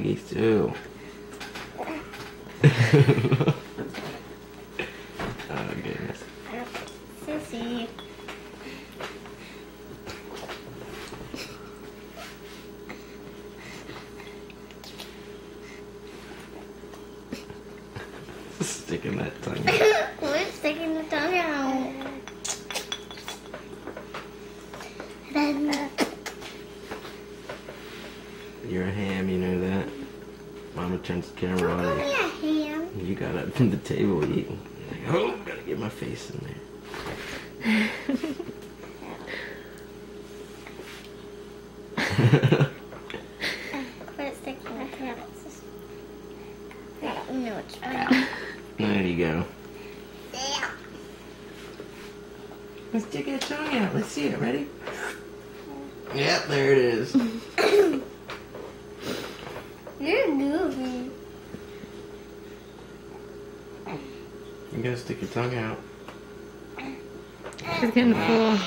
Maggie too. Oh goodness. Sissy. Sticking that tongue. We're sticking the tongue out. You're a ham, you know that? Mama turns the camera on. Call me a ham. You got up from the table eating. Like, oh, gotta get my face in there. Quit sticking the tongue out. No, it's fine. There you go. Yeah. Let's stick that tongue out. Let's see it. Ready? Yep, there it is. You're goofy. You gotta stick your tongue out. She's getting full.